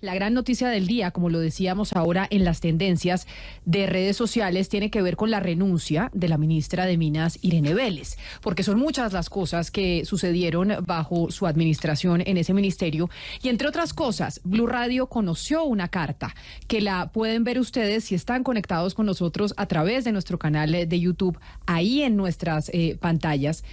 La gran noticia del día, como lo decíamos ahora en las tendencias de redes sociales, tiene que ver con la renuncia de la ministra de Minas, Irene Vélez, porque son muchas las cosas que sucedieron bajo su administración en ese ministerio. Y entre otras cosas, Blue Radio conoció una carta que la pueden ver ustedes si están conectados con nosotros a través de nuestro canal de YouTube, ahí en nuestras pantallas.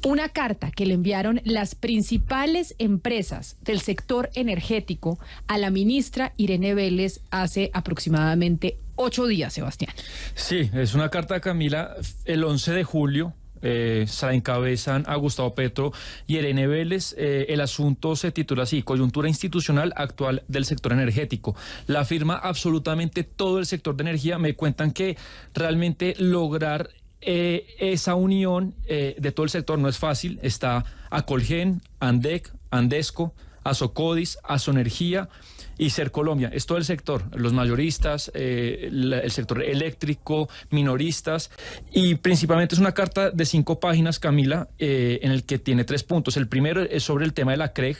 Una carta que le enviaron las principales empresas del sector energético a la ministra Irene Vélez hace aproximadamente 8 días, Sebastián. Sí, es una carta, Camila, el 11 de julio. Se la encabezan a Gustavo Petro y Irene Vélez. El asunto se titula así: Coyuntura institucional actual del sector energético. La firma absolutamente todo el sector de energía. Me cuentan que realmente lograr esa unión de todo el sector no es fácil. Está Acolgen, Andec, Andesco, Asocodis, Asoenergía y Sercolombia. Es todo el sector, los mayoristas, el sector eléctrico, minoristas, y principalmente es una carta de 5 páginas, Camila, en el que tiene 3 puntos. El primero es sobre el tema de la CREG.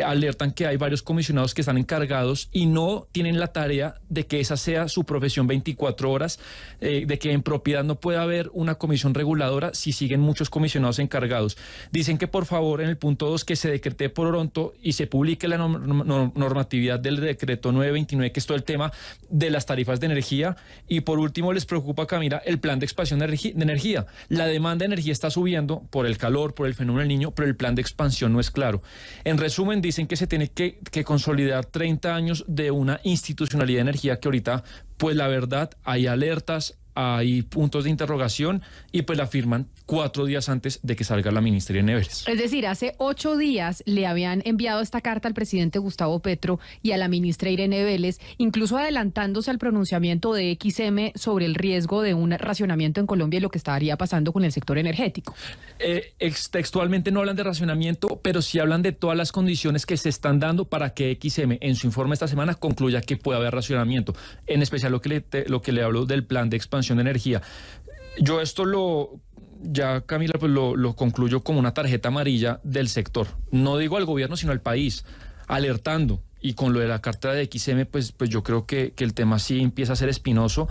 Alertan que hay varios comisionados que están encargados y no tienen la tarea de que esa sea su profesión 24 horas, de que en propiedad no puede haber una comisión reguladora si siguen muchos comisionados encargados. Dicen que por favor en el punto 2 que se decrete pronto y se publique la normatividad del decreto 929, que es todo el tema de las tarifas de energía. Y por último les preocupa, Camila, el plan de expansión de energía. La demanda de energía está subiendo por el calor, por el fenómeno del Niño, pero el plan de expansión no es claro. En resumen, dicen que se tiene que consolidar 30 años de una institucionalidad de energía que ahorita, pues la verdad, hay alertas, hay puntos de interrogación, y pues la firman 4 días antes de que salga la ministra Irene Vélez. Es decir, hace 8 días le habían enviado esta carta al presidente Gustavo Petro y a la ministra Irene Vélez, incluso adelantándose al pronunciamiento de XM sobre el riesgo de un racionamiento en Colombia y lo que estaría pasando con el sector energético. Textualmente no hablan de racionamiento, pero sí hablan de todas las condiciones que se están dando para que XM en su informe esta semana concluya que puede haber racionamiento, en especial lo que le hablo del plan de expansión de energía. Yo esto ya, Camila, pues lo concluyo como una tarjeta amarilla del sector. No digo al gobierno, sino al país, alertando. Y con lo de la carta de XM, pues yo creo que el tema sí empieza a ser espinoso,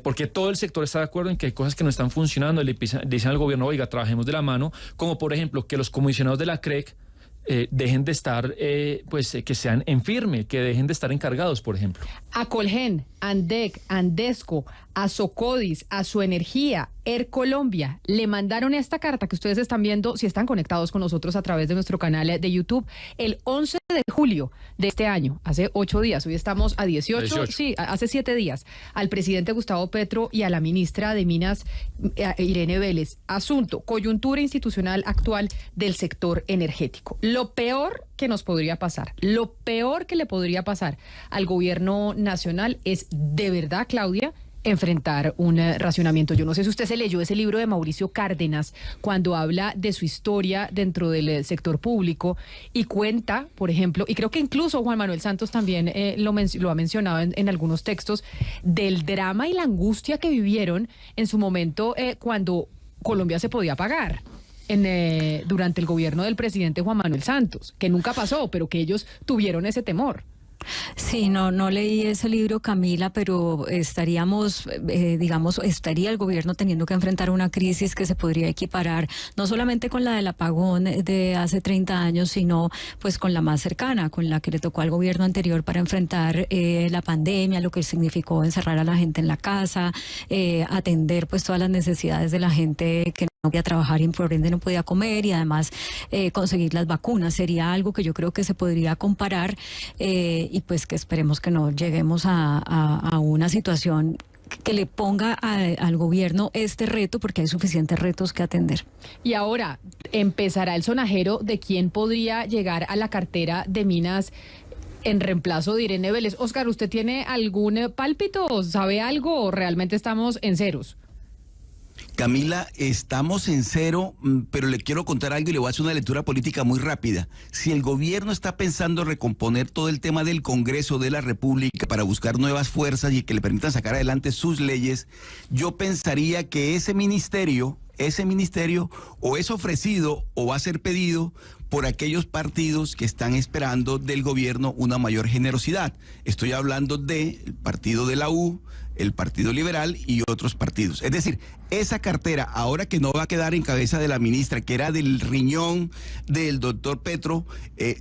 porque todo el sector está de acuerdo en que hay cosas que no están funcionando. Le dicen al gobierno, oiga, trabajemos de la mano, como por ejemplo que los comisionados de la CREG dejen de estar, que sean en firme, que dejen de estar encargados, por ejemplo. Acolgen, Andec, Andesco, Asocodis, Asoenergía, Colombia, le mandaron esta carta que ustedes están viendo, si están conectados con nosotros a través de nuestro canal de YouTube, el 11 de julio de este año, hace 8 días, hoy estamos a 18, sí, hace 7 días, al presidente Gustavo Petro y a la ministra de Minas, Irene Vélez. Asunto: coyuntura institucional actual del sector energético. Lo peor que nos podría pasar, lo peor que le podría pasar al gobierno nacional es, de verdad, Claudia, enfrentar un racionamiento. Yo no sé si usted se leyó ese libro de Mauricio Cárdenas cuando habla de su historia dentro del sector público y cuenta, por ejemplo, y creo que incluso Juan Manuel Santos también lo ha mencionado en algunos textos, del drama y la angustia que vivieron en su momento cuando Colombia se podía pagar. Durante el gobierno del presidente Juan Manuel Santos, que nunca pasó, pero que ellos tuvieron ese temor. Sí, no leí ese libro, Camila, pero estaría el gobierno teniendo que enfrentar una crisis que se podría equiparar no solamente con la del apagón de hace 30 años, sino pues con la más cercana, con la que le tocó al gobierno anterior para enfrentar la pandemia, lo que significó encerrar a la gente en la casa, atender pues todas las necesidades de la gente que no podía trabajar y por ende no podía comer, y además conseguir las vacunas. Sería algo que yo creo que se podría comparar, y pues que esperemos que no lleguemos a una situación que le ponga al gobierno este reto, porque hay suficientes retos que atender. Y ahora empezará el sonajero de quién podría llegar a la cartera de Minas en reemplazo de Irene Vélez. Óscar, ¿usted tiene algún pálpito? ¿Sabe algo o realmente estamos en ceros? Camila, estamos en cero, pero le quiero contar algo y le voy a hacer una lectura política muy rápida. Si el gobierno está pensando recomponer todo el tema del Congreso de la República para buscar nuevas fuerzas y que le permitan sacar adelante sus leyes, yo pensaría que ese ministerio o es ofrecido o va a ser pedido por aquellos partidos que están esperando del gobierno una mayor generosidad. Estoy hablando del partido de la U, el Partido Liberal y otros partidos. Es decir, esa cartera, ahora que no va a quedar en cabeza de la ministra, que era del riñón del doctor Petro,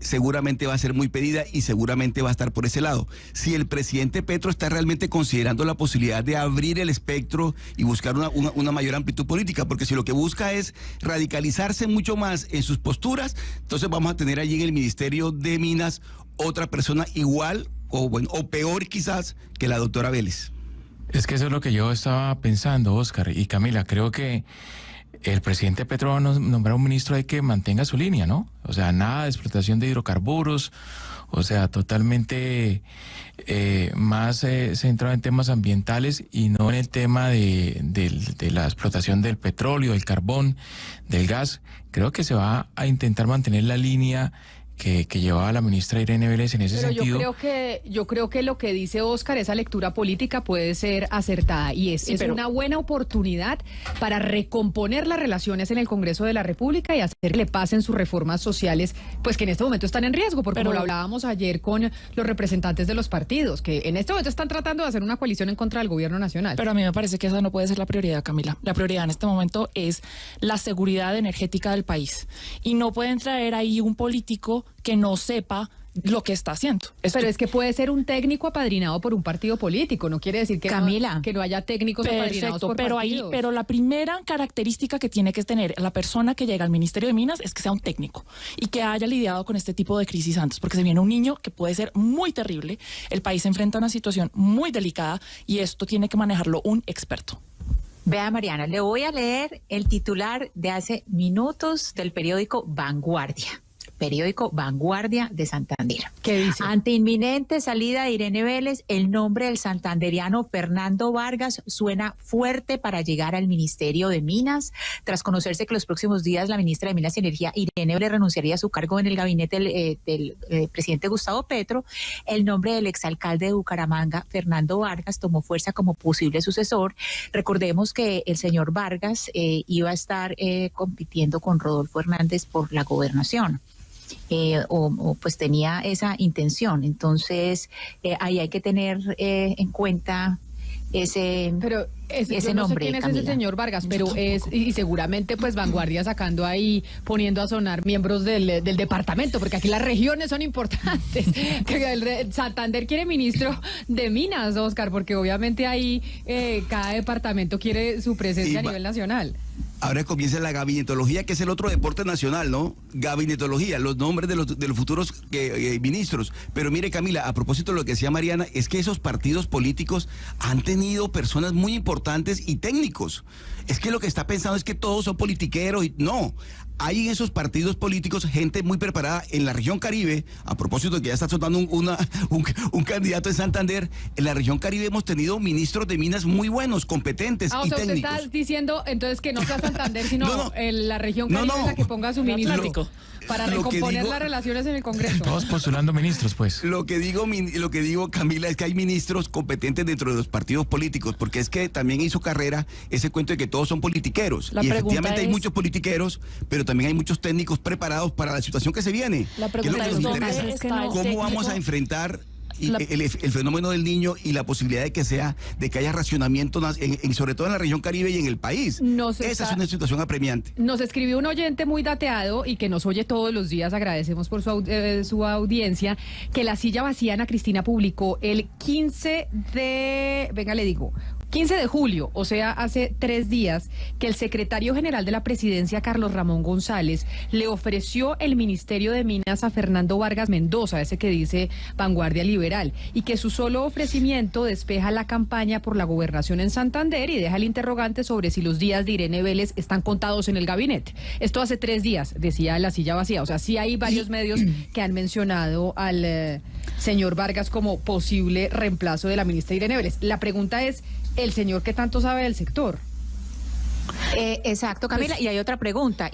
seguramente va a ser muy pedida y seguramente va a estar por ese lado. Si el presidente Petro está realmente considerando la posibilidad de abrir el espectro y buscar una mayor amplitud política, porque si lo que busca es radicalizarse mucho más en sus posturas, entonces vamos a tener allí en el Ministerio de Minas otra persona igual o peor quizás que la doctora Vélez. Es que eso es lo que yo estaba pensando, Oscar y Camila. Creo que el presidente Petro va a nombrar un ministro ahí que mantenga su línea, ¿no? O sea, nada de explotación de hidrocarburos, o sea, totalmente más centrado en temas ambientales y no en el tema de la explotación del petróleo, del carbón, del gas. Creo que se va a intentar mantener la línea que llevaba la ministra Irene Vélez en ese sentido. Yo creo que lo que dice Oscar, esa lectura política puede ser acertada y es una buena oportunidad para recomponer las relaciones en el Congreso de la República y hacerle paz en sus reformas sociales, pues que en este momento están en riesgo, porque como lo hablábamos ayer con los representantes de los partidos, que en este momento están tratando de hacer una coalición en contra del gobierno nacional. Pero a mí me parece que esa no puede ser la prioridad, Camila. La prioridad en este momento es la seguridad energética del país y no pueden traer ahí un político que no sepa lo que está haciendo. Pero es que puede ser un técnico apadrinado por un partido político, no quiere decir que, Camila, que no haya técnicos apadrinados por partidos. Pero la primera característica que tiene que tener la persona que llega al Ministerio de Minas es que sea un técnico y que haya lidiado con este tipo de crisis antes, porque se viene un niño que puede ser muy terrible, el país se enfrenta a una situación muy delicada y esto tiene que manejarlo un experto. Vea, Mariana, le voy a leer el titular de hace minutos del periódico Vanguardia de Santander. ¿Qué dice? Ante inminente salida de Irene Vélez, el nombre del santanderiano Fernando Vargas suena fuerte para llegar al Ministerio de Minas. Tras conocerse que los próximos días la ministra de Minas y Energía, Irene Vélez, renunciaría a su cargo en el gabinete del presidente Gustavo Petro, el nombre del exalcalde de Bucaramanga, Fernando Vargas, tomó fuerza como posible sucesor. Recordemos que el señor Vargas iba a estar compitiendo con Rodolfo Hernández por la gobernación. Pues tenía esa intención. Entonces, ahí hay que tener en cuenta ese nombre. No sé quién es ese señor Vargas, pero y seguramente pues Vanguardia sacando ahí, poniendo a sonar miembros del departamento, porque aquí las regiones son importantes. Santander quiere ministro de Minas, Oscar, porque obviamente ahí cada departamento quiere su presencia a nivel nacional. Ahora comienza la gabinetología, que es el otro deporte nacional, ¿no? Gabinetología, los nombres de los futuros ministros. Pero mire, Camila, a propósito de lo que decía Mariana, es que esos partidos políticos han tenido personas muy importantes y técnicos. Es que lo que está pensando es que todos son politiqueros y no. Hay en esos partidos políticos gente muy preparada en la región Caribe. A propósito de que ya está soltando un candidato en Santander, en la región Caribe hemos tenido ministros de Minas muy buenos, competentes y técnicos. Usted está diciendo entonces que no sea Santander, sino la región Caribe la que ponga su ministro para recomponer las relaciones en el Congreso. Todos postulando ministros, pues. Lo que digo, Camila, es que hay ministros competentes dentro de los partidos políticos, porque es que también hizo carrera ese cuento de que todos son politiqueros. Y efectivamente hay muchos politiqueros, pero también hay muchos técnicos preparados para la situación que se viene. La pregunta es ¿cómo vamos a enfrentar el fenómeno del niño y la posibilidad de que haya racionamiento, sobre todo en la región Caribe y en el país? Esa es una situación apremiante. Nos escribió un oyente muy dateado y que nos oye todos los días, agradecemos por su audiencia, que la silla vacía Ana Cristina publicó el 15 de julio, o sea, hace 3 días, que el secretario general de la presidencia, Carlos Ramón González, le ofreció el Ministerio de Minas a Fernando Vargas Mendoza, ese que dice Vanguardia Liberal, y que su solo ofrecimiento despeja la campaña por la gobernación en Santander y deja el interrogante sobre si los días de Irene Vélez están contados en el gabinete. Esto hace 3 días, decía la silla vacía. O sea, sí hay varios medios que han mencionado al señor Vargas como posible reemplazo de la ministra Irene Vélez. La pregunta es, ¿el señor qué tanto sabe del sector? Exacto, Camila, y hay otra pregunta,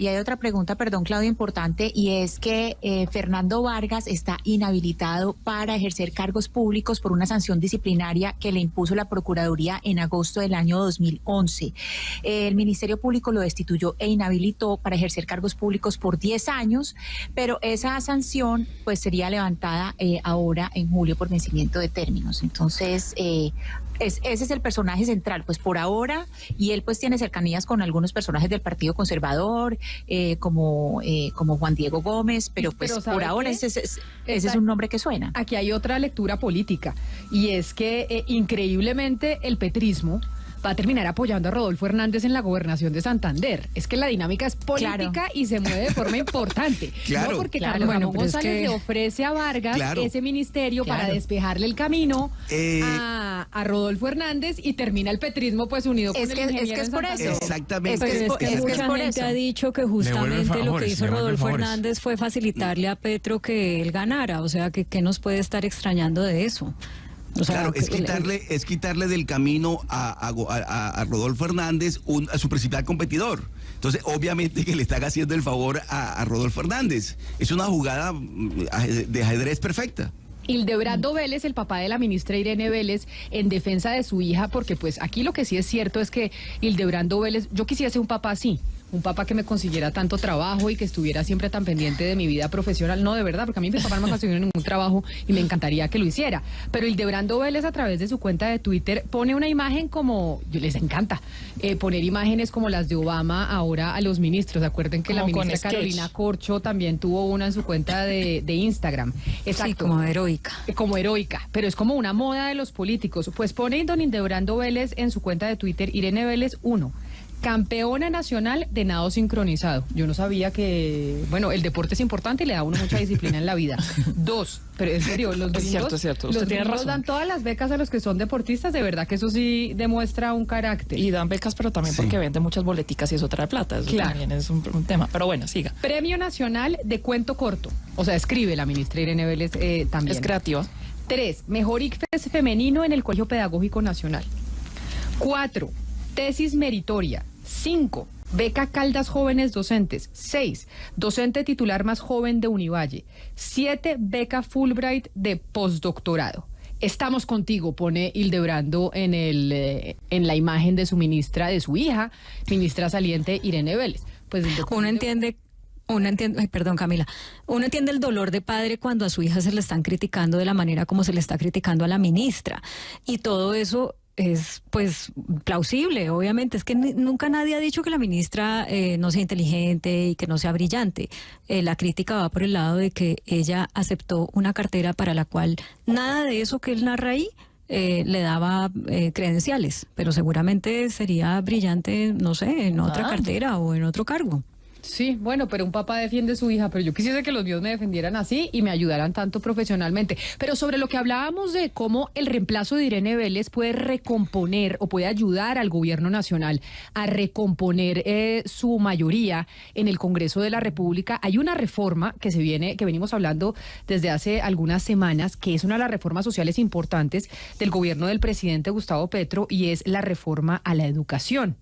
perdón, Claudia, importante, y es que Fernando Vargas está inhabilitado para ejercer cargos públicos por una sanción disciplinaria que le impuso la Procuraduría en agosto del año 2011. El Ministerio Público lo destituyó e inhabilitó para ejercer cargos públicos por 10 años, pero esa sanción pues sería levantada ahora en julio por vencimiento de términos. Entonces, ese es el personaje central, pues por ahora, y él pues tiene cercanías con algunos personajes del Partido Conservador, como Juan Diego Gómez, pero pues por ahora ese es un nombre que suena. Aquí hay otra lectura política, y es que increíblemente el petrismo va a terminar apoyando a Rodolfo Hernández en la gobernación de Santander. Es que la dinámica es política y se mueve de forma importante. Claro. No, porque Carlos Ramón González le ofrece a Vargas ese ministerio para despejarle el camino a Rodolfo Hernández, y termina el petrismo pues unido con el ingeniero. Es que es por eso. Exactamente. Es que mucha gente ha dicho que justamente lo que hizo Rodolfo Hernández fue facilitarle a Petro que él ganara. O sea, que nos puede estar extrañando de eso. O sea, claro, es quitarle del camino a Rodolfo Hernández a su principal competidor. Entonces, obviamente que le están haciendo el favor a Rodolfo Hernández. Es una jugada de ajedrez perfecta. Hildebrando Vélez, el papá de la ministra Irene Vélez, en defensa de su hija, porque pues aquí lo que sí es cierto es que Hildebrando Vélez, yo quisiese un papá así, un papá que me consiguiera tanto trabajo y que estuviera siempre tan pendiente de mi vida profesional. No, de verdad, porque a mí mi papá no me consiguió ningún trabajo y me encantaría que lo hiciera. Pero Hildebrando Vélez, a través de su cuenta de Twitter, pone una imagen como, les encanta poner imágenes como las de Obama ahora a los ministros. Acuerden que como la ministra Carolina Corcho también tuvo una en su cuenta de Instagram. Exacto. Sí, como heroica. Como heroica, pero es como una moda de los políticos. Pues pone don Hildebrando Vélez en su cuenta de Twitter, Irene Vélez 1. Campeona nacional de nado sincronizado. Yo no sabía que, bueno, el deporte es importante y le da a uno mucha disciplina en la vida. 2, pero en serio, los gringos, es cierto. Usted los tiene gringos razón. dan todas las becas a los que son deportistas, de verdad que eso sí demuestra un carácter. Y dan becas, pero también porque vende muchas boleticas y eso trae plata. Eso también es un tema. Pero bueno, siga. Premio Nacional de Cuento Corto. O sea, escribe la ministra Irene Vélez también. Es creativa. 3, mejor ICFES femenino en el Colegio Pedagógico Nacional. 4, tesis meritoria. 5, beca Caldas Jóvenes Docentes. 6, docente titular más joven de Univalle. 7, beca Fulbright de postdoctorado. Estamos contigo, pone Hildebrando en la imagen de su ministra, de su hija, ministra saliente Irene Vélez. Pues uno entiende, ay, perdón, Camila, uno entiende el dolor de padre cuando a su hija se le están criticando de la manera como se le está criticando a la ministra, y todo eso es pues plausible. Obviamente es que nunca nadie ha dicho que la ministra no sea inteligente y que no sea brillante. La crítica va por el lado de que ella aceptó una cartera para la cual nada de eso que él narra ahí le daba credenciales, pero seguramente sería brillante, no sé, en otra cartera o en otro cargo. Sí, bueno, pero un papá defiende a su hija, pero yo quisiera que los míos me defendieran así y me ayudaran tanto profesionalmente. Pero sobre lo que hablábamos de cómo el reemplazo de Irene Vélez puede recomponer o puede ayudar al gobierno nacional a recomponer su mayoría en el Congreso de la República, hay una reforma que venimos hablando desde hace algunas semanas, que es una de las reformas sociales importantes del gobierno del presidente Gustavo Petro, y es la reforma a la educación.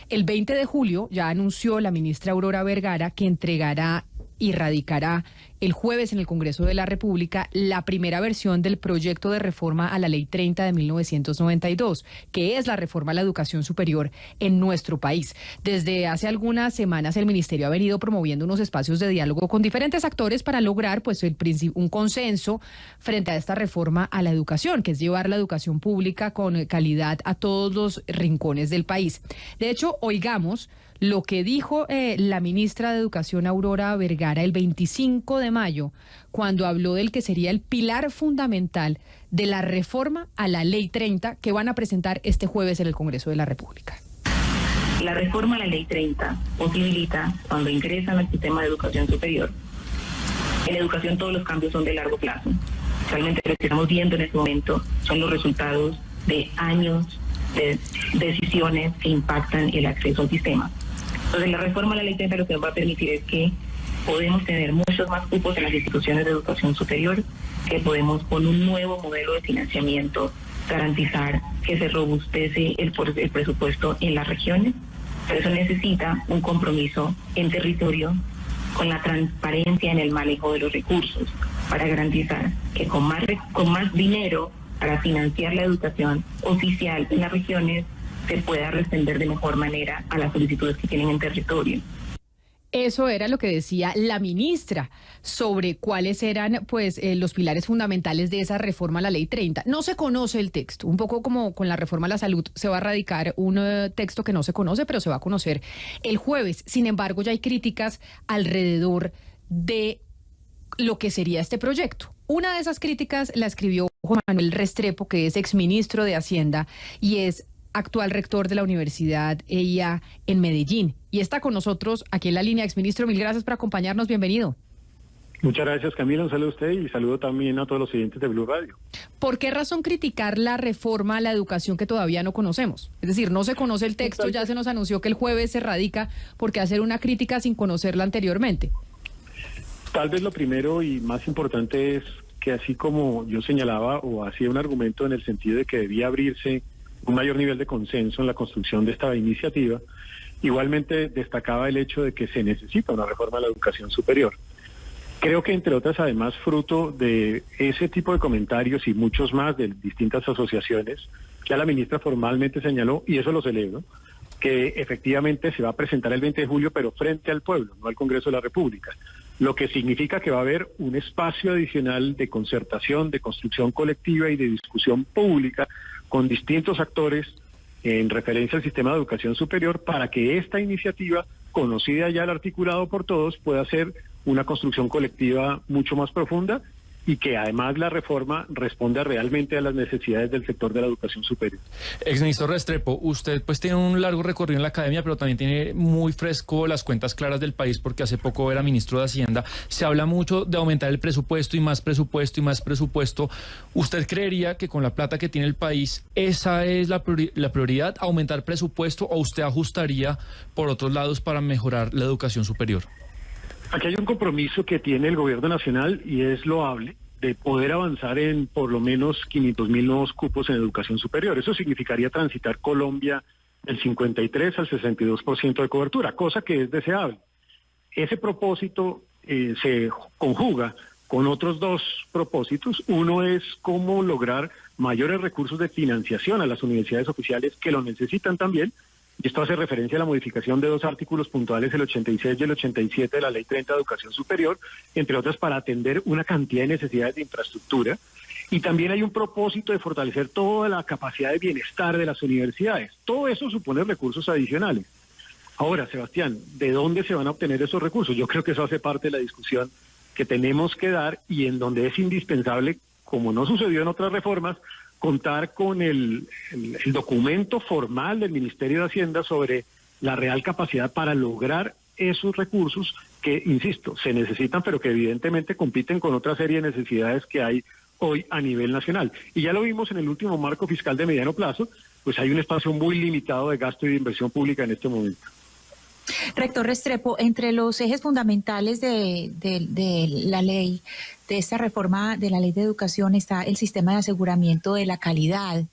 El 20 de julio ya anunció la ministra Aurora Vergara que entregará y radicará el jueves en el Congreso de la República la primera versión del proyecto de reforma a la Ley 30 de 1992, que es la reforma a la educación superior en nuestro país. Desde hace algunas semanas el Ministerio ha venido promoviendo unos espacios de diálogo con diferentes actores para lograr pues un consenso frente a esta reforma a la educación, que es llevar la educación pública con calidad a todos los rincones del país. De hecho, oigamos lo que dijo la ministra de Educación Aurora Vergara el 25 de mayo, cuando habló del que sería el pilar fundamental de la reforma a la Ley 30 que van a presentar este jueves en el Congreso de la República. La reforma a la Ley 30 posibilita, cuando ingresan al sistema de educación superior, en educación todos los cambios son de largo plazo. Realmente lo que estamos viendo en este momento son los resultados de años de decisiones que impactan el acceso al sistema. Entonces, la reforma a la Ley 30 lo que nos va a permitir es que podemos tener muchos más cupos en las instituciones de educación superior, que podemos, con un nuevo modelo de financiamiento, garantizar que se robustece el presupuesto en las regiones, Pero eso necesita un compromiso en territorio con la transparencia en el manejo de los recursos para garantizar que con más dinero para financiar la educación oficial en las regiones se pueda responder de mejor manera a las solicitudes que tienen en territorio. Eso era lo que decía la ministra sobre cuáles eran pues los pilares fundamentales de esa reforma a la Ley 30. No se conoce el texto, un poco como con la reforma a la salud se va a radicar un texto que no se conoce, pero se va a conocer el jueves. Sin embargo, ya hay críticas alrededor de lo que sería este proyecto. Una de esas críticas la escribió Juan Manuel Restrepo, que es exministro de Hacienda y es actual rector de la Universidad EIA en Medellín. Y está con nosotros aquí en la línea. Exministro, mil gracias por acompañarnos. Bienvenido. Muchas gracias, Camila. Un saludo a usted y saludo también a todos los oyentes de Blue Radio. ¿Por qué razón criticar la reforma a la educación que todavía no conocemos? Es decir, no se conoce el texto, ya se nos anunció que el jueves se radica. ¿Por qué hacer una crítica sin conocerla anteriormente? Tal vez lo primero y más importante es que así como yo señalaba o hacía un argumento en el sentido de que debía abrirse un mayor nivel de consenso en la construcción de esta iniciativa, igualmente destacaba el hecho de que se necesita una reforma a la educación superior. Creo que entre otras, además, fruto de ese tipo de comentarios y muchos más de distintas asociaciones, ya la ministra formalmente señaló, y eso lo celebro, que efectivamente se va a presentar el 20 de julio, pero frente al pueblo, no al Congreso de la República, lo que significa que va a haber un espacio adicional de concertación, de construcción colectiva y de discusión pública con distintos actores en referencia al sistema de educación superior para que esta iniciativa, conocida ya el articulado por todos, pueda ser una construcción colectiva mucho más profunda y que además la reforma responda realmente a las necesidades del sector de la educación superior. Exministro Restrepo, usted pues tiene un largo recorrido en la academia, pero también tiene muy fresco las cuentas claras del país porque hace poco era ministro de Hacienda. Se habla mucho de aumentar el presupuesto y más presupuesto y más presupuesto. ¿Usted creería que con la plata que tiene el país esa es la prioridad, aumentar presupuesto, o usted ajustaría por otros lados para mejorar la educación superior? Aquí hay un compromiso que tiene el gobierno nacional y es loable de poder avanzar en por lo menos 500.000 nuevos cupos en educación superior. Eso significaría transitar Colombia del 53 al 62% de cobertura, cosa que es deseable. Ese propósito se conjuga con otros dos propósitos. Uno es cómo lograr mayores recursos de financiación a las universidades oficiales que lo necesitan también. Y esto hace referencia a la modificación de dos artículos puntuales, el 86 y el 87 de la Ley 30 de Educación Superior, entre otras para atender una cantidad de necesidades de infraestructura. Y también hay un propósito de fortalecer toda la capacidad de bienestar de las universidades. Todo eso supone recursos adicionales. Ahora, Sebastián, ¿de dónde se van a obtener esos recursos? Yo creo que eso hace parte de la discusión que tenemos que dar y en donde es indispensable, como no sucedió en otras reformas, contar con el documento formal del Ministerio de Hacienda sobre la real capacidad para lograr esos recursos que, insisto, se necesitan, pero que evidentemente compiten con otra serie de necesidades que hay hoy a nivel nacional. Y ya lo vimos en el último marco fiscal de mediano plazo, pues hay un espacio muy limitado de gasto y de inversión pública en este momento. Rector Restrepo, entre los ejes fundamentales de la ley, de esta reforma de la ley de educación, está el sistema de aseguramiento de la calidad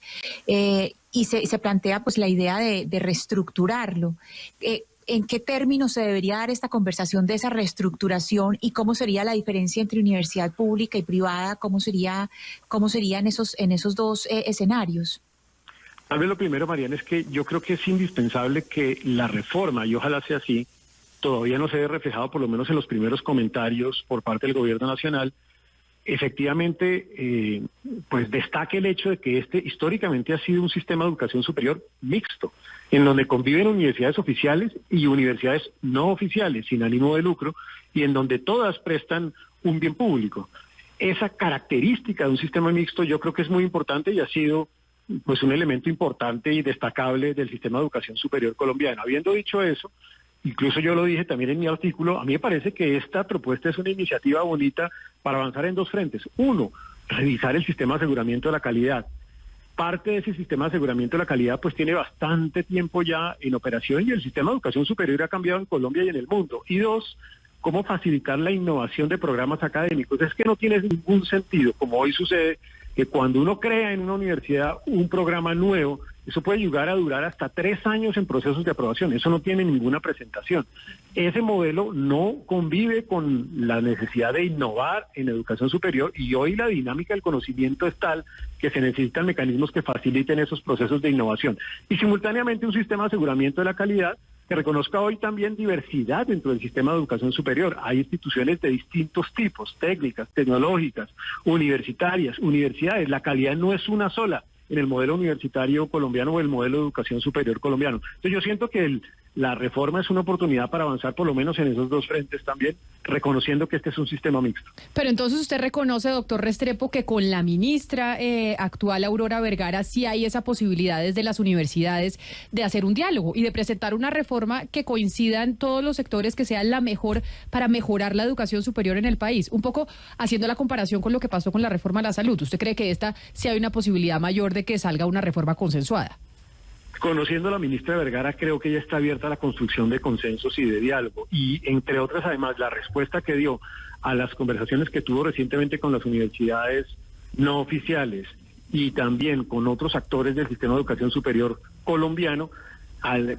y se plantea pues la idea de reestructurarlo. ¿En qué términos se debería dar esta conversación de esa reestructuración y cómo sería la diferencia entre universidad pública y privada? ¿Cómo serían esos dos escenarios? Tal vez lo primero, Mariana, es que yo creo que es indispensable que la reforma, y ojalá sea así, todavía no se ve reflejado por lo menos en los primeros comentarios por parte del gobierno nacional, efectivamente pues destaque el hecho de que este históricamente ha sido un sistema de educación superior mixto, en donde conviven universidades oficiales y universidades no oficiales, sin ánimo de lucro, y en donde todas prestan un bien público. Esa característica de un sistema mixto yo creo que es muy importante y ha sido pues un elemento importante y destacable del sistema de educación superior colombiano. Habiendo dicho eso, incluso yo lo dije también en mi artículo, a mí me parece que esta propuesta es una iniciativa bonita para avanzar en dos frentes. Uno, revisar el sistema de aseguramiento de la calidad. Parte de ese sistema de aseguramiento de la calidad pues tiene bastante tiempo ya en operación y el sistema de educación superior ha cambiado en Colombia y en el mundo. Y dos, cómo facilitar la innovación de programas académicos. Es que no tiene ningún sentido, como hoy sucede, que cuando uno crea en una universidad un programa nuevo eso puede llegar a durar hasta 3 años en procesos de aprobación. Eso no tiene ninguna presentación. Ese modelo no convive con la necesidad de innovar en educación superior, y hoy la dinámica del conocimiento es tal que se necesitan mecanismos que faciliten esos procesos de innovación. Y simultáneamente un sistema de aseguramiento de la calidad que reconozca hoy también diversidad dentro del sistema de educación superior. Hay instituciones de distintos tipos, técnicas, tecnológicas, universitarias, universidades. La calidad no es una sola en el modelo universitario colombiano o el modelo de educación superior colombiano. Entonces yo siento que la reforma es una oportunidad para avanzar por lo menos en esos dos frentes también, reconociendo que este es un sistema mixto. Pero entonces usted reconoce, doctor Restrepo, que con la ministra actual, Aurora Vergara, sí hay esa posibilidad desde las universidades de hacer un diálogo y de presentar una reforma que coincida en todos los sectores, que sea la mejor para mejorar la educación superior en el país. Un poco haciendo la comparación con lo que pasó con la reforma a la salud. ¿Usted cree que esta sí hay una posibilidad mayor de que salga una reforma consensuada? Conociendo a la ministra Vergara, creo que ella está abierta a la construcción de consensos y de diálogo. Y entre otras, además, la respuesta que dio a las conversaciones que tuvo recientemente con las universidades no oficiales y también con otros actores del sistema de educación superior colombiano, al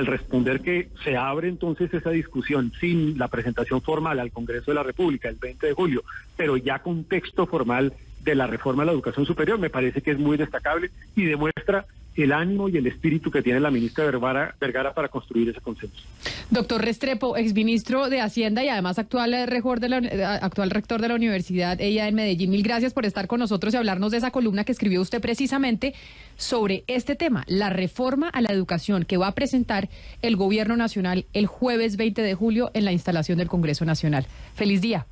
responder que se abre entonces esa discusión sin la presentación formal al Congreso de la República el 20 de julio, pero ya con texto formal de la reforma de la educación superior, me parece que es muy destacable y demuestra el ánimo y el espíritu que tiene la ministra Vergara para construir ese consenso. Doctor Restrepo, exministro de Hacienda y además actual rector de la universidad, ella en Medellín, mil gracias por estar con nosotros y hablarnos de esa columna que escribió usted precisamente sobre este tema, la reforma a la educación que va a presentar el Gobierno Nacional el jueves 20 de julio en la instalación del Congreso Nacional. Feliz día.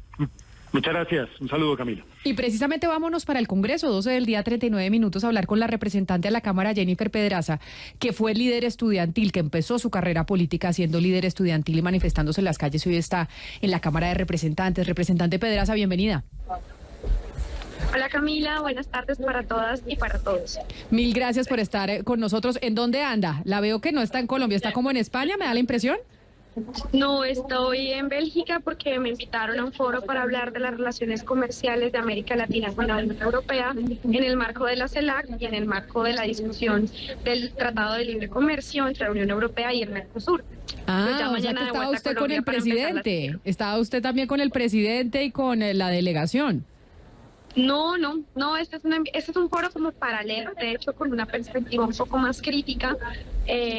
Muchas gracias. Un saludo, Camila. Y precisamente vámonos para el Congreso, 12 del día, 39 minutos, a hablar con la representante de la Cámara, Jennifer Pedraza, que fue líder estudiantil, que empezó su carrera política siendo líder estudiantil y manifestándose en las calles, y hoy está en la Cámara de Representantes. Representante Pedraza, bienvenida. Hola Camila, buenas tardes para todas y para todos. Mil gracias por estar con nosotros. ¿En dónde anda? La veo que no está en Colombia, está como en España, ¿me da la impresión? No, estoy en Bélgica porque me invitaron a un foro para hablar de las relaciones comerciales de América Latina con la Unión Europea en el marco de la CELAC y en el marco de la discusión del Tratado de Libre Comercio entre la Unión Europea y el Mercosur. Ah, o sea que estaba usted con el presidente, estaba usted también con el presidente y con la delegación. No, este es un foro como paralelo, de hecho con una perspectiva un poco más crítica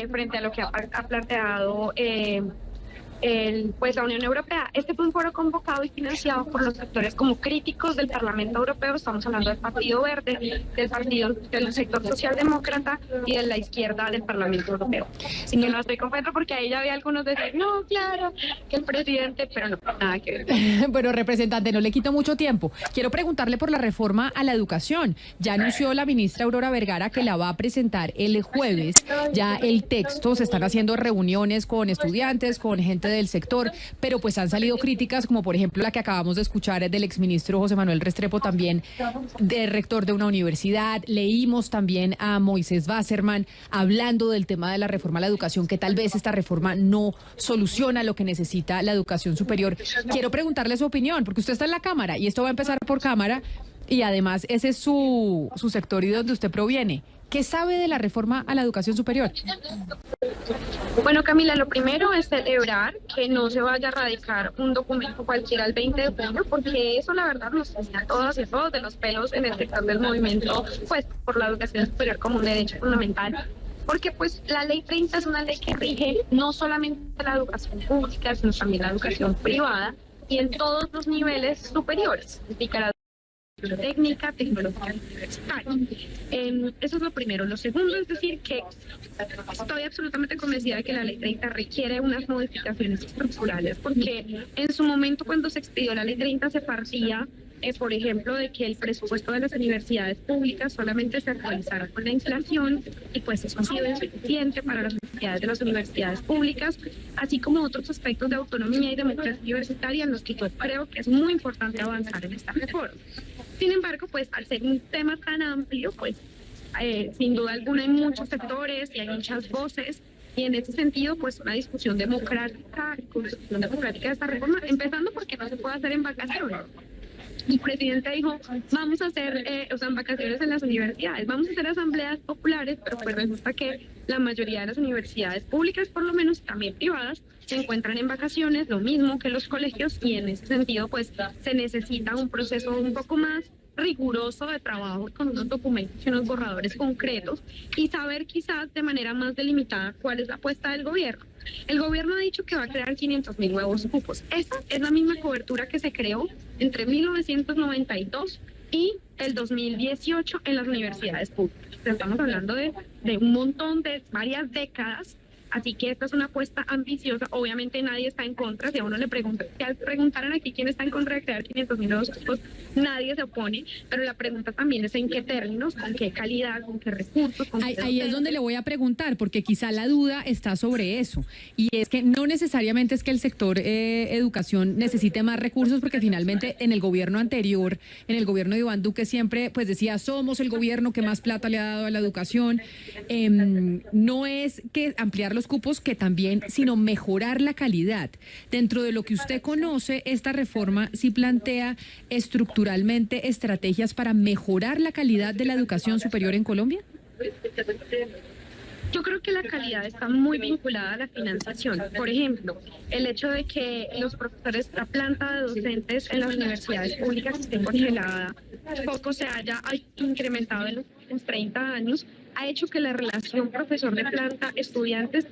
frente a lo que ha planteado la Unión Europea. Este fue un foro convocado y financiado por los sectores como críticos del Parlamento Europeo. Estamos hablando del Partido Verde, del sector socialdemócrata y de la izquierda del Parlamento Europeo. Así que no estoy contenta porque ahí ya había algunos decir, no, claro, que el presidente, pero no, nada que ver. Bueno, representante, no le quito mucho tiempo. Quiero preguntarle por la reforma a la educación. Ya anunció la ministra Aurora Vergara que la va a presentar el jueves. Ya el texto, se están haciendo reuniones con estudiantes, con gente del sector, pero pues han salido críticas, como por ejemplo la que acabamos de escuchar del exministro José Manuel Restrepo, también de rector de una universidad. Leímos también a Moisés Wasserman hablando del tema de la reforma a la educación, que tal vez esta reforma no soluciona lo que necesita la educación superior. Quiero preguntarle su opinión, porque usted está en la Cámara y esto va a empezar por Cámara y además ese es su sector y de donde usted proviene. ¿Qué sabe de la reforma a la educación superior? Bueno, Camila, lo primero es celebrar que no se vaya a radicar un documento cualquiera el 20 de julio, porque eso la verdad nos enseña a todas y a todos de los pelos en el sector del movimiento, pues por la educación superior como un derecho fundamental. Porque pues la ley 30 es una ley que rige no solamente la educación pública, sino también la educación privada y en todos los niveles superiores. Técnica, tecnológica universitaria. Eso es lo primero. Lo segundo es decir que estoy absolutamente convencida de que la ley 30 requiere unas modificaciones estructurales, porque en su momento cuando se expidió la ley 30 se partía, por ejemplo, de que el presupuesto de las universidades públicas solamente se actualizara con la inflación y pues eso ha sido insuficiente para las necesidades de las universidades públicas, así como otros aspectos de autonomía y democracia universitaria en los que yo creo que es muy importante avanzar en esta reforma. Sin embargo, pues al ser un tema tan amplio, pues sin duda alguna hay muchos sectores y hay muchas voces y en ese sentido, pues una discusión democrática de esta reforma, empezando porque no se puede hacer en vacaciones. El presidente dijo, vamos a hacer vacaciones en las universidades, vamos a hacer asambleas populares, pero pues resulta que la mayoría de las universidades públicas, por lo menos también privadas, se encuentran en vacaciones, lo mismo que los colegios, y en ese sentido pues se necesita un proceso un poco más riguroso de trabajo con unos documentos y unos borradores concretos y saber quizás de manera más delimitada cuál es la apuesta del gobierno. El gobierno ha dicho que va a crear 500.000 nuevos cupos. Esa es la misma cobertura que se creó entre 1992 y el 2018 en las universidades públicas. Estamos hablando de un montón de varias décadas. Así que esta es una apuesta ambiciosa. Obviamente nadie está en contra. Si a uno le preguntan, si al preguntaran aquí quién está en contra de crear 500.000 nuevos cupos, nadie se opone. Pero la pregunta también es en qué términos, con qué calidad, con qué recursos. Ahí es donde le voy a preguntar, porque quizá la duda está sobre eso. Y es que no necesariamente es que el sector educación necesite más recursos, porque finalmente en el gobierno anterior, en el gobierno de Iván Duque, siempre pues decía, somos el gobierno que más plata le ha dado a la educación. No es que ampliar los cupos que también, sino mejorar la calidad. Dentro de lo que usted conoce, esta reforma sí plantea estructuralmente estrategias para mejorar la calidad de la educación superior en Colombia. Yo creo que la calidad está muy vinculada a la financiación. Por ejemplo, el hecho de que los profesores, la planta de docentes en las universidades públicas esté congelada, poco se haya incrementado en los últimos 30 años, ha hecho que la relación profesor de planta estudiantes,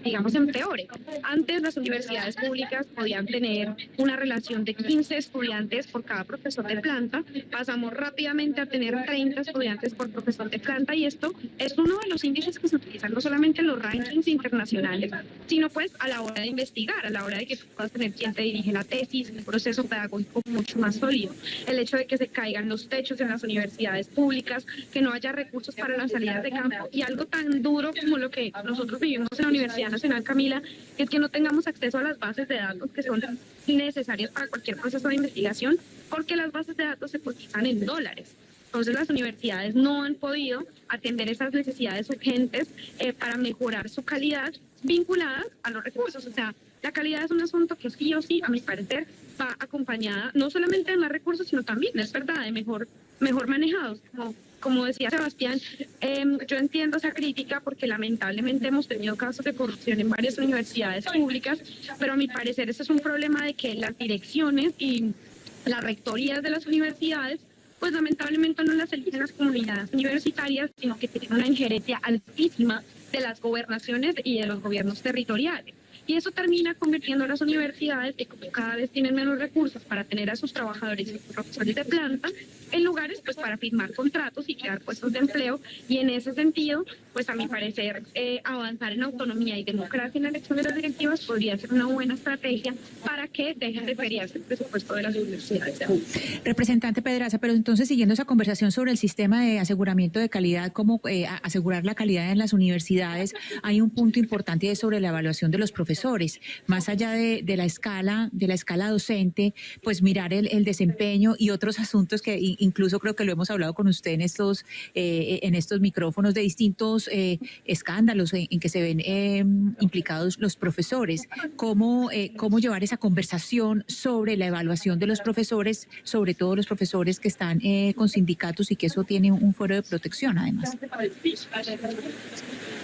digamos, empeore. Antes las universidades públicas podían tener una relación de 15 estudiantes por cada profesor de planta. Pasamos rápidamente a tener 30 estudiantes por profesor de planta, y esto es uno de los índices que se utilizan no solamente en los rankings internacionales, sino pues a la hora de investigar, a la hora de que tú puedas tener quien te dirige la tesis, un proceso pedagógico mucho más sólido. El hecho de que se caigan los techos en las universidades públicas, que no haya recursos para las salidas de campo, y algo tan duro como lo que nosotros vivimos en la Universidad Nacional, Camila, es que no tengamos acceso a las bases de datos que son necesarias para cualquier proceso de investigación, porque las bases de datos se cotizan en dólares. Entonces las universidades no han podido atender esas necesidades urgentes para mejorar su calidad vinculadas a los recursos. O sea, la calidad es un asunto que sí o sí, a mi parecer, va acompañada no solamente de más recursos, sino también, es verdad, de mejor manejados. Como decía Sebastián, yo entiendo esa crítica porque lamentablemente hemos tenido casos de corrupción en varias universidades públicas, pero a mi parecer ese es un problema de que las direcciones y las rectorías de las universidades pues lamentablemente no las eligen las comunidades universitarias, sino que tienen una injerencia altísima de las gobernaciones y de los gobiernos territoriales. Y eso termina convirtiendo a las universidades, que como cada vez tienen menos recursos para tener a sus trabajadores y sus profesores de planta, en lugares pues para firmar contratos y crear puestos de empleo. Y en ese sentido, pues a mi parecer, avanzar en autonomía y democracia en la elección de las directivas podría ser una buena estrategia para que dejen de feriarse el presupuesto de las universidades. Representante Pedraza, pero entonces siguiendo esa conversación sobre el sistema de aseguramiento de calidad, cómo asegurar la calidad en las universidades, hay un punto importante y es sobre la evaluación de los profesores. Más allá de la escala docente, pues mirar el desempeño y otros asuntos que incluso creo que lo hemos hablado con usted en estos micrófonos, de distintos escándalos en que se ven implicados los profesores. ¿Cómo llevar esa conversación sobre la evaluación de los profesores, sobre todo los profesores que están con sindicatos y que eso tiene un fuero de protección además?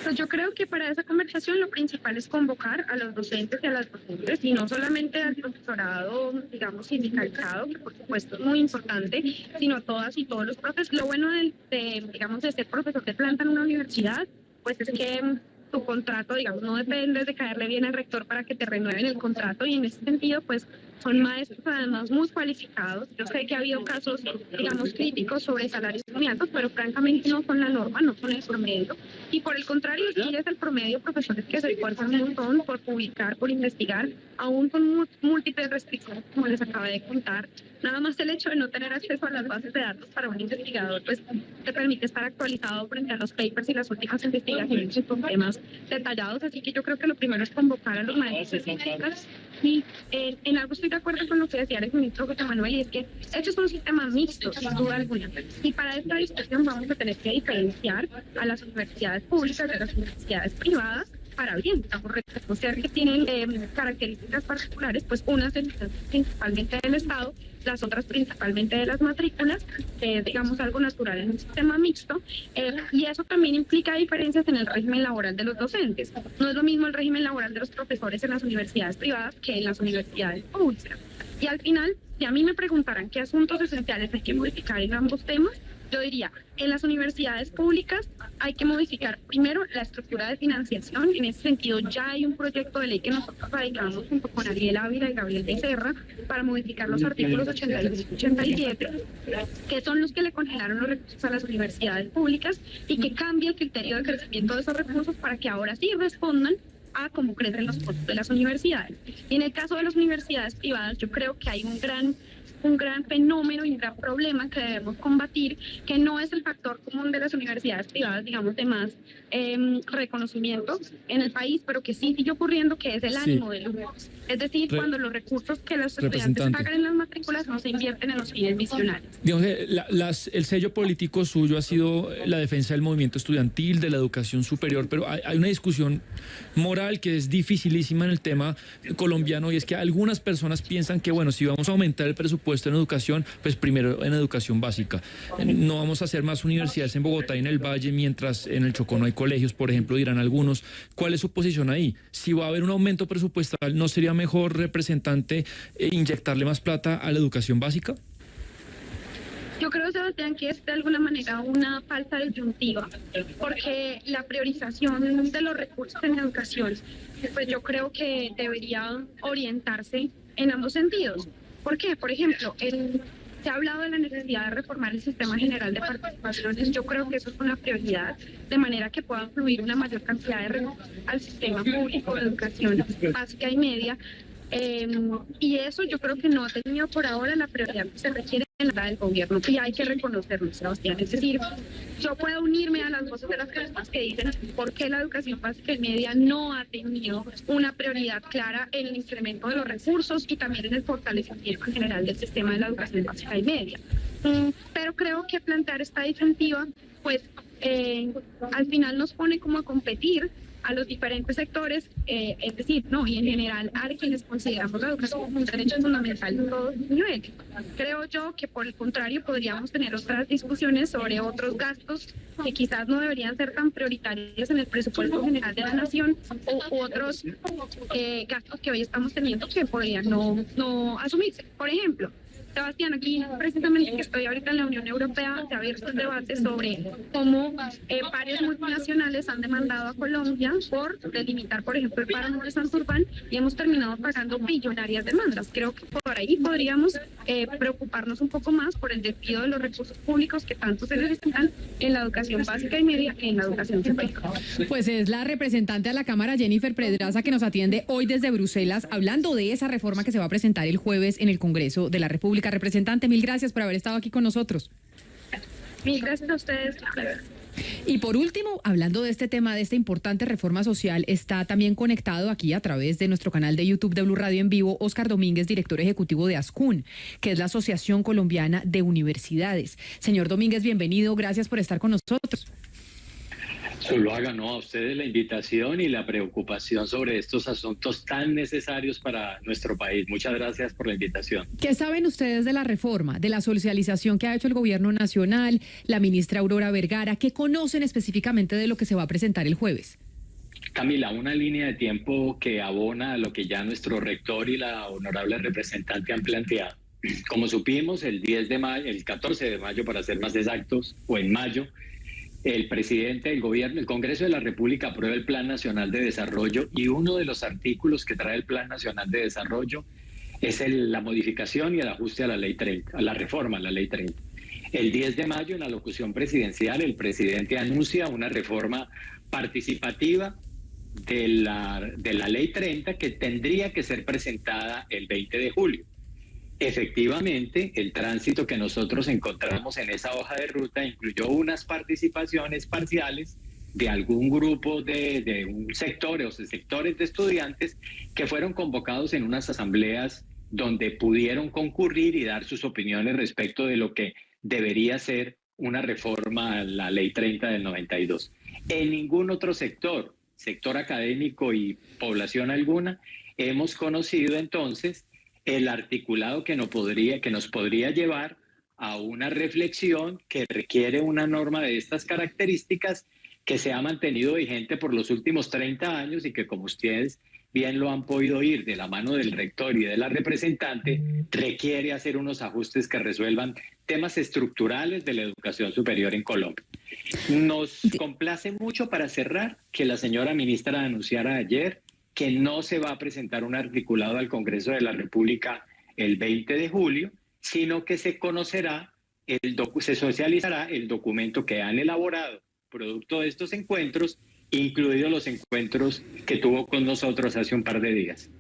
Pues yo creo que para esa conversación lo principal es convocar a los docentes y a las docentes, y no solamente al profesorado, digamos, sindicalizado, que por supuesto es muy importante, sino a todas y todos los profes. Lo bueno de ser profesor de planta en una universidad, pues es que tu contrato, digamos, no depende de caerle bien al rector para que te renueven el contrato, y en ese sentido, pues son maestros además muy cualificados. Yo sé que ha habido casos, digamos, críticos sobre salarios muy altos, pero francamente no son la norma, no son el promedio. Y por el contrario, sí es el promedio, profesores que se esfuerzan un montón por publicar, por investigar, aún con múltiples restricciones, como les acabo de contar. Nada más el hecho de no tener acceso a las bases de datos para un investigador, pues te permite estar actualizado frente a los papers y las últimas investigaciones con temas detallados. Así que yo creo que lo primero es convocar a los maestros científicos. Y en algo estoy de acuerdo con lo que decía el ministro José Manuel, y es que este es un sistema mixto, sin duda alguna. Y para esta discusión vamos a tener que diferenciar a las universidades públicas de las universidades privadas, para bien, digamos, reconocer que tienen características particulares, pues unas principalmente del Estado, las otras principalmente de las matrículas, que es, digamos, algo natural en un sistema mixto, y eso también implica diferencias en el régimen laboral de los docentes. No es lo mismo el régimen laboral de los profesores en las universidades privadas que en las universidades públicas. Y al final, si a mí me preguntaran qué asuntos esenciales hay que modificar en ambos temas, yo diría, en las universidades públicas hay que modificar primero la estructura de financiación. En ese sentido, ya hay un proyecto de ley que nosotros radicamos junto con Ariel Ávila y Gabriel Becerra para modificar los artículos 86 y 87, que son los que le congelaron los recursos a las universidades públicas y que cambia el criterio de crecimiento de esos recursos para que ahora sí respondan a cómo crecen los costos de las universidades. Y en el caso de las universidades privadas, yo creo que hay un gran fenómeno y un gran problema que debemos combatir, que no es el factor común de las universidades privadas, digamos, de más reconocimiento en el país, pero que sí sigue ocurriendo, que es el ánimo de lucros. Es decir, cuando los recursos que los estudiantes pagan en las matrículas no se invierten en los fines misionarios. Digamos, el sello político suyo ha sido la defensa del movimiento estudiantil, de la educación superior, pero hay una discusión moral que es dificilísima en el tema colombiano, y es que algunas personas piensan que, bueno, si vamos a aumentar el presupuesto en educación, pues primero en educación básica. No vamos a hacer más universidades en Bogotá y en el Valle, mientras en el Chocó no hay colegios, por ejemplo, dirán algunos. ¿Cuál es su posición ahí? Si va a haber un aumento presupuestal, ¿no sería mejor, representante, inyectarle más plata a la educación básica? Yo creo, Sebastián, que es de alguna manera una falta de disyuntiva, porque la priorización de los recursos en educación, pues yo creo que debería orientarse en ambos sentidos. ¿Por qué? Por ejemplo, se ha hablado de la necesidad de reformar el sistema general de participaciones. Yo creo que eso es una prioridad, de manera que puedan fluir una mayor cantidad de recursos al sistema público de educación básica y media. Y eso yo creo que no ha tenido por ahora la prioridad que se requiere en la del gobierno, y hay que reconocerlo, Sebastián. Es decir, yo puedo unirme a las voces de las personas que dicen por qué la educación básica y media no ha tenido una prioridad clara en el incremento de los recursos y también en el fortalecimiento en general del sistema de la educación básica y media. Pero creo que plantear esta disyuntiva, pues al final nos pone como a competir a los diferentes sectores, es decir, no, y en general a quienes consideramos la educación como un derecho fundamental en todos los niveles. Creo yo que por el contrario podríamos tener otras discusiones sobre otros gastos que quizás no deberían ser tan prioritarios en el presupuesto general de la nación, u otros gastos que hoy estamos teniendo que podrían no asumirse. Por ejemplo, Sebastián, aquí precisamente que estoy ahorita en la Unión Europea, se ha abierto el debate sobre cómo varias multinacionales han demandado a Colombia por delimitar, por ejemplo, el páramo de Santurbán, y hemos terminado pagando billonarias demandas. Creo que por ahí podríamos preocuparnos un poco más por el desvío de los recursos públicos que tanto se necesitan en la educación básica y media que en la educación superior. Pues es la representante de la Cámara, Jennifer Pedraza, que nos atiende hoy desde Bruselas, hablando de esa reforma que se va a presentar el jueves en el Congreso de la República. Representante, mil gracias por haber estado aquí con nosotros. Mil gracias a ustedes. Y por último, hablando de este tema, de esta importante reforma social, está también conectado aquí a través de nuestro canal de YouTube de Blue Radio en vivo, Óscar Domínguez, director ejecutivo de ASCUN, que es la Asociación Colombiana de Universidades. Señor Domínguez, bienvenido, gracias por estar con nosotros. Solo hagan a ustedes la invitación y la preocupación sobre estos asuntos tan necesarios para nuestro país. Muchas gracias por la invitación. ¿Qué saben ustedes de la reforma, de la socialización que ha hecho el gobierno nacional, la ministra Aurora Vergara? ¿Qué conocen específicamente de lo que se va a presentar el jueves? Camila, una línea de tiempo que abona a lo que ya nuestro rector y la honorable representante han planteado. Como supimos, el 14 de mayo, para ser más exactos, o en mayo, el presidente del gobierno, el Congreso de la República aprueba el Plan Nacional de Desarrollo, y uno de los artículos que trae el Plan Nacional de Desarrollo es la modificación y el ajuste a la Ley 30, a la reforma a la Ley 30. El 10 de mayo, en la locución presidencial, el presidente anuncia una reforma participativa de la Ley 30 que tendría que ser presentada el 20 de julio. Efectivamente, el tránsito que nosotros encontramos en esa hoja de ruta incluyó unas participaciones parciales de algún grupo de un sector o de sectores de estudiantes que fueron convocados en unas asambleas donde pudieron concurrir y dar sus opiniones respecto de lo que debería ser una reforma a la Ley 30 del 92. En ningún otro sector sector académico y población alguna, hemos conocido entonces el articulado que nos podría llevar a una reflexión que requiere una norma de estas características que se ha mantenido vigente por los últimos 30 años y que, como ustedes bien lo han podido oír de la mano del rector y de la representante, requiere hacer unos ajustes que resuelvan temas estructurales de la educación superior en Colombia. Nos complace mucho, para cerrar, que la señora ministra anunciara ayer que no se va a presentar un articulado al Congreso de la República el 20 de julio, sino que se conocerá, se socializará el documento que han elaborado producto de estos encuentros, incluidos los encuentros que tuvo con nosotros hace un par de días.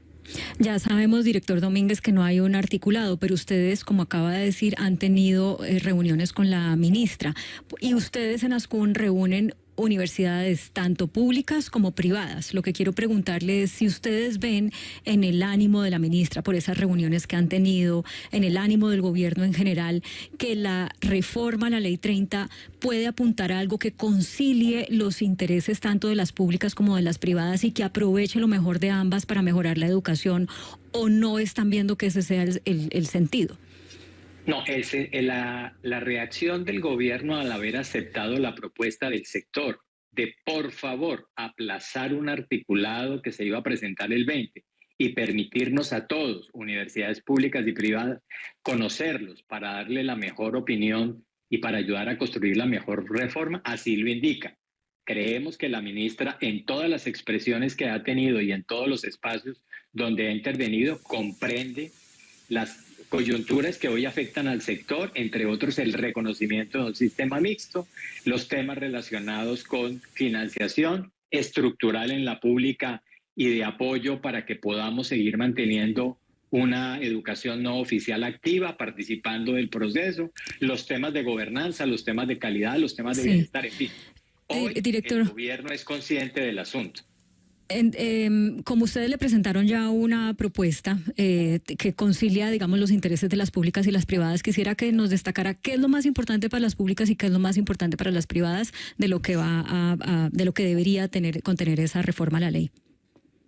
Ya sabemos, director Domínguez, que no hay un articulado, pero ustedes, como acaba de decir, han tenido reuniones con la ministra. Y ustedes en Ascún reúnen universidades tanto públicas como privadas. Lo que quiero preguntarle es si ustedes ven en el ánimo de la ministra por esas reuniones que han tenido, en el ánimo del gobierno en general, que la reforma a la Ley 30 puede apuntar a algo que concilie los intereses tanto de las públicas como de las privadas y que aproveche lo mejor de ambas para mejorar la educación, o no están viendo que ese sea el sentido. No, la reacción del gobierno al haber aceptado la propuesta del sector de, por favor, aplazar un articulado que se iba a presentar el 20 y permitirnos a todos, universidades públicas y privadas, conocerlos para darle la mejor opinión y para ayudar a construir la mejor reforma, así lo indica. Creemos que la ministra, en todas las expresiones que ha tenido y en todos los espacios donde ha intervenido, comprende las coyunturas que hoy afectan al sector, entre otros el reconocimiento de un sistema mixto, los temas relacionados con financiación estructural en la pública y de apoyo para que podamos seguir manteniendo una educación no oficial activa, participando del proceso, los temas de gobernanza, los temas de calidad, los temas de bienestar, en fin. Hoy director, el gobierno es consciente del asunto. Como ustedes le presentaron ya una propuesta que concilia, digamos, los intereses de las públicas y las privadas, quisiera que nos destacara qué es lo más importante para las públicas y qué es lo más importante para las privadas de lo que de lo que debería contener esa reforma a la ley.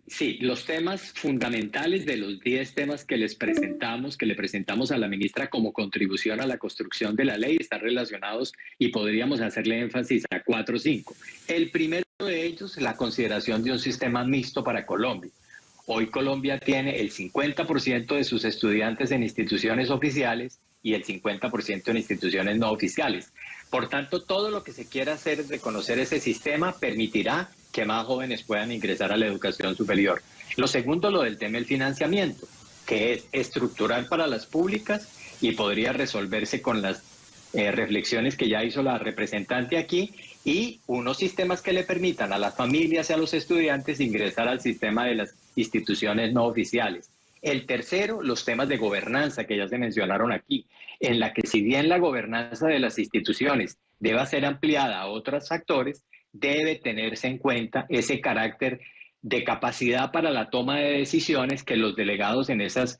Sí, los temas fundamentales de los 10 temas que le presentamos a la ministra como contribución a la construcción de la ley, están relacionados y podríamos hacerle énfasis a 4 o 5. El primero de ellos, la consideración de un sistema mixto para Colombia. Hoy Colombia tiene el 50% de sus estudiantes en instituciones oficiales y el 50% en instituciones no oficiales. Por tanto, todo lo que se quiera hacer de conocer ese sistema permitirá que más jóvenes puedan ingresar a la educación superior. Lo segundo, lo del tema del financiamiento, que es estructural para las públicas y podría resolverse con las reflexiones que ya hizo la representante aquí, y unos sistemas que le permitan a las familias y a los estudiantes ingresar al sistema de las instituciones no oficiales. El tercero, los temas de gobernanza que ya se mencionaron aquí, en la que si bien la gobernanza de las instituciones deba ser ampliada a otros actores, debe tenerse en cuenta ese carácter de capacidad para la toma de decisiones que los delegados en esos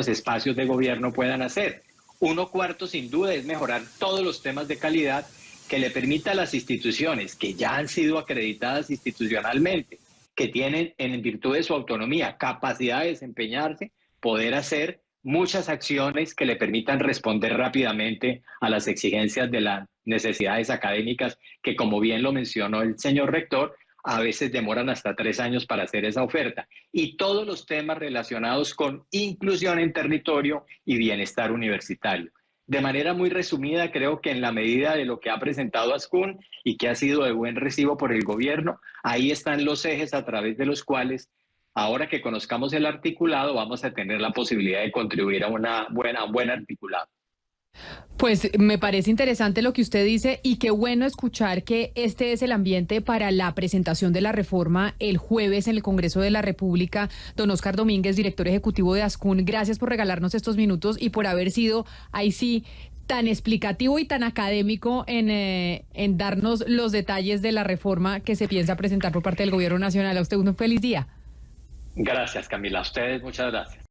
espacios de gobierno puedan hacer. 1/4, sin duda, es mejorar todos los temas de calidad que le permita a las instituciones que ya han sido acreditadas institucionalmente, que tienen, en virtud de su autonomía, capacidad de desempeñarse, poder hacer muchas acciones que le permitan responder rápidamente a las exigencias de las necesidades académicas, que, como bien lo mencionó el señor rector, a veces demoran hasta 3 años para hacer esa oferta. Y todos los temas relacionados con inclusión en territorio y bienestar universitario. De manera muy resumida, creo que en la medida de lo que ha presentado Ascún y que ha sido de buen recibo por el gobierno, ahí están los ejes a través de los cuales, ahora que conozcamos el articulado, vamos a tener la posibilidad de contribuir a un buen articulado. Pues me parece interesante lo que usted dice y qué bueno escuchar que este es el ambiente para la presentación de la reforma el jueves en el Congreso de la República. Don Óscar Domínguez, director ejecutivo de Ascún, gracias por regalarnos estos minutos y por haber sido, ahí sí, tan explicativo y tan académico en darnos los detalles de la reforma que se piensa presentar por parte del Gobierno Nacional. A usted un feliz día. Gracias, Camila. A ustedes muchas gracias.